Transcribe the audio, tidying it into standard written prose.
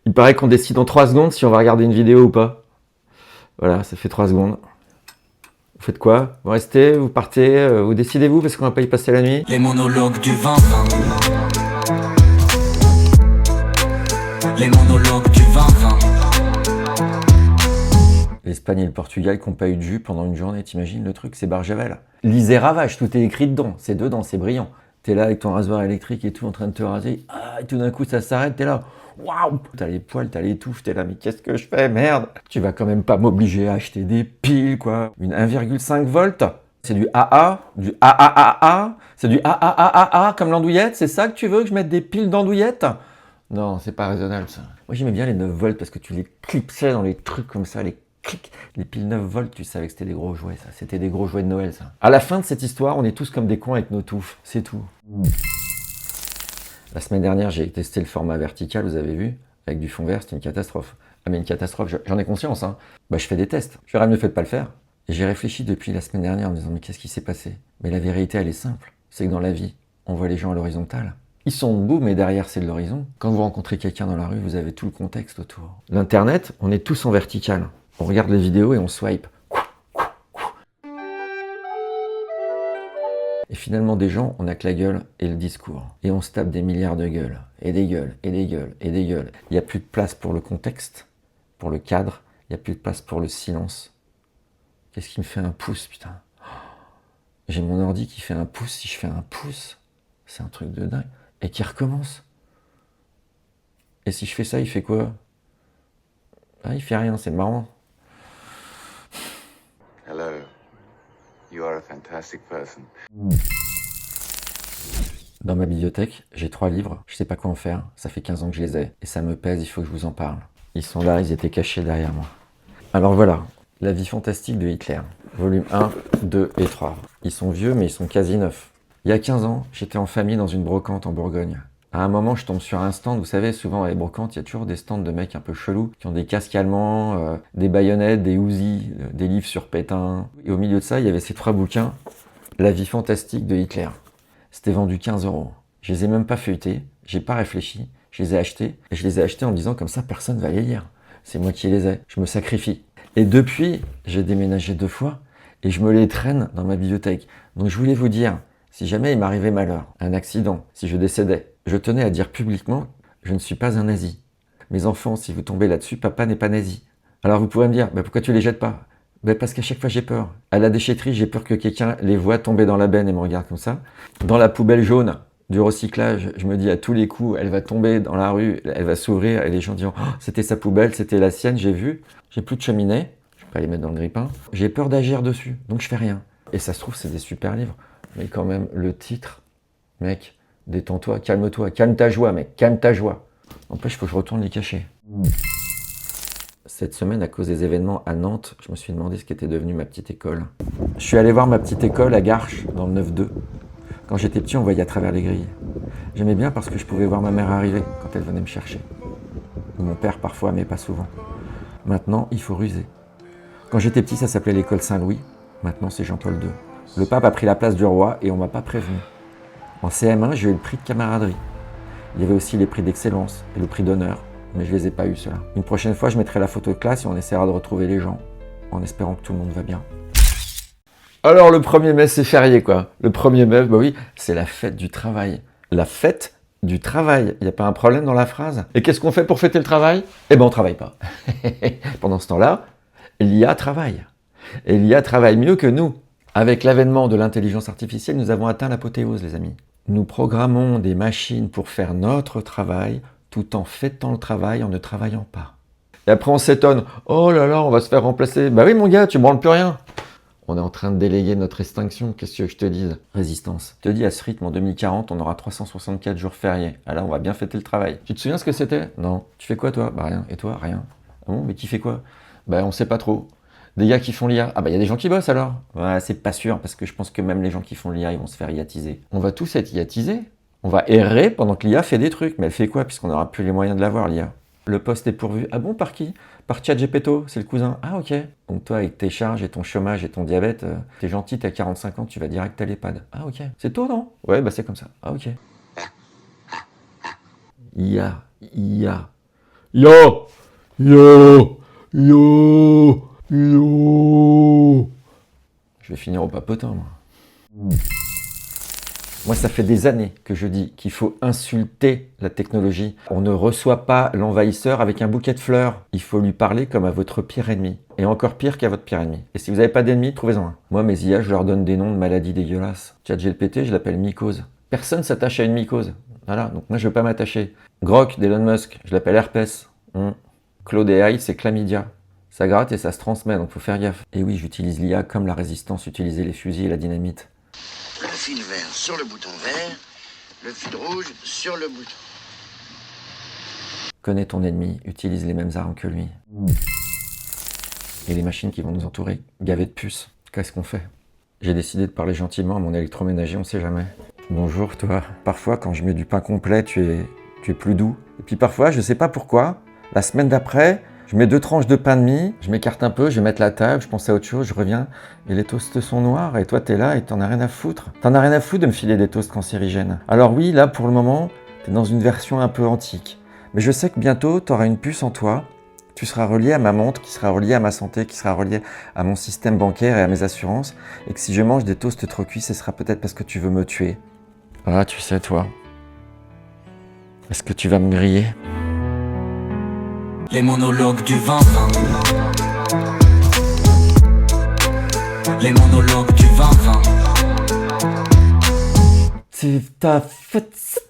Il paraît qu'on décide en 3 secondes si on va regarder une vidéo ou pas. Voilà, ça fait 3 secondes. Vous faites quoi? Vous restez, vous partez, vous décidez-vous parce qu'on va pas y passer la nuit? Les monologues du 20-20. Les monologues du 20-20. L'Espagne et le Portugal qui n'ont pas eu de jus pendant une journée, t'imagines le truc? C'est Barjavel. Lisez Ravage, tout est écrit dedans, c'est dedans, c'est brillant. T'es là avec ton rasoir électrique et tout, en train de te raser, et tout d'un coup ça s'arrête, t'es là, waouh! T'as les poils, t'as les touffes, t'es là, mais qu'est-ce que je fais, merde! Tu vas quand même pas m'obliger à acheter des piles, quoi. Une 1,5 volts, c'est du AA, du AAAA, c'est du AAAAA comme l'andouillette, c'est ça que tu veux que je mette des piles d'andouillette? Non, c'est pas raisonnable ça. Moi j'aimais bien les 9 volts parce que tu les clipsais dans les trucs comme ça, les clics. Les piles 9 volts, tu savais que c'était des gros jouets, ça. C'était des gros jouets de Noël, ça. À la fin de cette histoire, on est tous comme des cons avec nos touffes. C'est tout. La semaine dernière, j'ai testé le format vertical, vous avez vu, avec du fond vert, c'était une catastrophe. Ah mais une catastrophe, j'en ai conscience, hein. Bah je fais des tests. Je ferais mieux fait de pas le faire. Et j'ai réfléchi depuis la semaine dernière en me disant, mais qu'est-ce qui s'est passé? Mais la vérité, elle est simple. C'est que dans la vie, on voit les gens à l'horizontale. Ils sont debout, mais derrière, c'est de l'horizon. Quand vous rencontrez quelqu'un dans la rue, vous avez tout le contexte autour. L'Internet, on est tous en vertical. On regarde les vidéos et on swipe. Et finalement, des gens, on n'a que la gueule et le discours. Et on se tape des milliards de gueules. Et des gueules, et des gueules, et des gueules. Il n'y a plus de place pour le contexte, pour le cadre. Il n'y a plus de place pour le silence. Qu'est-ce qui me fait un pouce, putain? J'ai mon ordi qui fait un pouce. Si je fais un pouce, c'est un truc de dingue. Et qui recommence. Et si je fais ça, il fait quoi? Ah, il fait rien, c'est marrant. Hello. You are a fantastic person. Dans ma bibliothèque, j'ai 3 livres, je sais pas quoi en faire, ça fait 15 ans que je les ai, et ça me pèse, il faut que je vous en parle. Ils sont là, ils étaient cachés derrière moi. Alors voilà, La vie fantastique de Hitler, volume 1, 2 et 3. Ils sont vieux, mais ils sont quasi neufs. Il y a 15 ans, j'étais en famille dans une brocante en Bourgogne. À un moment, je tombe sur un stand, vous savez, souvent à les brocantes, il y a toujours des stands de mecs un peu chelous, qui ont des casques allemands, des baïonnettes, des Uzi, des livres sur Pétain. Et au milieu de ça, il y avait ces 3 bouquins, La vie fantastique de Hitler. C'était vendu 15 €. Je les ai même pas feuilletés, j'ai pas réfléchi, je les ai achetés, et je les ai achetés en me disant comme ça, personne va les lire. C'est moi qui les ai, je me sacrifie. Et depuis, j'ai déménagé 2 fois, et je me les traîne dans ma bibliothèque. Donc je voulais vous dire, si jamais il m'arrivait malheur, un accident, si je décédais, je tenais à dire publiquement, je ne suis pas un nazi. Mes enfants, si vous tombez là-dessus, papa n'est pas nazi. Alors vous pourrez me dire, pourquoi tu les jettes pas? Parce qu'à chaque fois j'ai peur. À la déchetterie, j'ai peur que quelqu'un les voit tomber dans la benne et me regarde comme ça. Dans la poubelle jaune du recyclage, je me dis à tous les coups, elle va tomber dans la rue, elle va s'ouvrir et les gens diront, oh, c'était sa poubelle, c'était la sienne, j'ai vu. J'ai plus de cheminée, je vais pas les mettre dans le grille-pain. J'ai peur d'agir dessus, donc je fais rien. Et ça se trouve, c'est des super livres. Mais quand même, le titre, mec, détends-toi, calme-toi, calme ta joie, mec, calme ta joie. En plus, il faut que je retourne les cacher. Cette semaine, à cause des événements à Nantes, je me suis demandé ce qu'était devenu ma petite école. Je suis allé voir ma petite école à Garches, dans le 9-2. Quand j'étais petit, on voyait à travers les grilles. J'aimais bien parce que je pouvais voir ma mère arriver quand elle venait me chercher. Ou mon père parfois, mais pas souvent. Maintenant, il faut ruser. Quand j'étais petit, ça s'appelait l'école Saint-Louis. Maintenant, c'est Jean-Paul II. Le pape a pris la place du roi et on m'a pas prévenu. En CM1, j'ai eu le prix de camaraderie. Il y avait aussi les prix d'excellence et le prix d'honneur, mais je les ai pas eu ceux-là. Une prochaine fois, je mettrai la photo de classe et on essaiera de retrouver les gens, en espérant que tout le monde va bien. Alors le 1er mai, c'est férié quoi. Le 1er mai, bah oui, c'est la fête du travail. La fête du travail. Il n'y a pas un problème dans la phrase? Et qu'est-ce qu'on fait pour fêter le travail? Eh ben on travaille pas. Pendant ce temps-là, l'IA travaille. Et l'IA travaille mieux que nous. Avec l'avènement de l'intelligence artificielle, nous avons atteint l'apothéose, les amis. Nous programmons des machines pour faire notre travail, tout en fêtant le travail en ne travaillant pas. Et après, on s'étonne. Oh là là, on va se faire remplacer. Bah oui, mon gars, tu branles plus rien. On est en train de déléguer notre extinction. Qu'est-ce que tu veux que je te dise? Résistance. Je te dis, à ce rythme, en 2040, on aura 364 jours fériés. Ah là, on va bien fêter le travail. Tu te souviens ce que c'était? Non. Tu fais quoi, toi? Bah rien. Et toi? Rien. Ah bon, mais qui fait quoi? Bah on sait pas trop. Des gars qui font l'IA. Ah bah il y a des gens qui bossent alors. Ouais, c'est pas sûr, parce que je pense que même les gens qui font l'IA, ils vont se faire iatiser. On va tous être iatisés. On va errer pendant que l'IA fait des trucs. Mais elle fait quoi, puisqu'on n'aura plus les moyens de l'avoir, l'IA? Le poste est pourvu. Ah bon, par qui? Par ChatGPT, c'est le cousin. Ah ok. Donc toi, avec tes charges et ton chômage et ton diabète, t'es gentil, t'as 45 ans, tu vas direct à l'EHPAD. Ah ok. C'est tôt, non? Ouais, bah c'est comme ça. Ah ok. IA, IA. Yo, yo, yo, yo. Je vais finir au papotin, moi. Moi, ça fait des années que je dis qu'il faut insulter la technologie. On ne reçoit pas l'envahisseur avec un bouquet de fleurs. Il faut lui parler comme à votre pire ennemi. Et encore pire qu'à votre pire ennemi. Et si vous n'avez pas d'ennemi, trouvez-en un. Moi, mes IA, je leur donne des noms de maladies dégueulasses. ChatGPT, je l'appelle mycose. Personne s'attache à une mycose. Voilà, donc moi, je ne veux pas m'attacher. Grok d'Elon Musk, je l'appelle herpès. Claude AI, c'est chlamydia. Ça gratte et ça se transmet, donc faut faire gaffe. Et oui, j'utilise l'IA comme la résistance utilisait les fusils et la dynamite. Le fil vert sur le bouton vert, le fil rouge sur le bouton. Connais ton ennemi, utilise les mêmes armes que lui. Et les machines qui vont nous entourer, gavées de puces. Qu'est-ce qu'on fait? J'ai décidé de parler gentiment à mon électroménager, on sait jamais. Bonjour toi. Parfois quand je mets du pain complet, tu es plus doux. Et puis parfois, je sais pas pourquoi, la semaine d'après, je mets 2 tranches de pain de mie, je m'écarte un peu, je vais mettre la table, je pense à autre chose, je reviens, et les toasts sont noirs, et toi t'es là et t'en as rien à foutre. T'en as rien à foutre de me filer des toasts cancérigènes. Alors oui, là pour le moment, t'es dans une version un peu antique. Mais je sais que bientôt, t'auras une puce en toi, tu seras relié à ma montre, qui sera relié à ma santé, qui sera relié à mon système bancaire et à mes assurances, et que si je mange des toasts trop cuits, ce sera peut-être parce que tu veux me tuer. Ah, tu sais toi, est-ce que tu vas me griller ? Les monologues du 20-20. Les monologues du 20-20. C'est ta faute.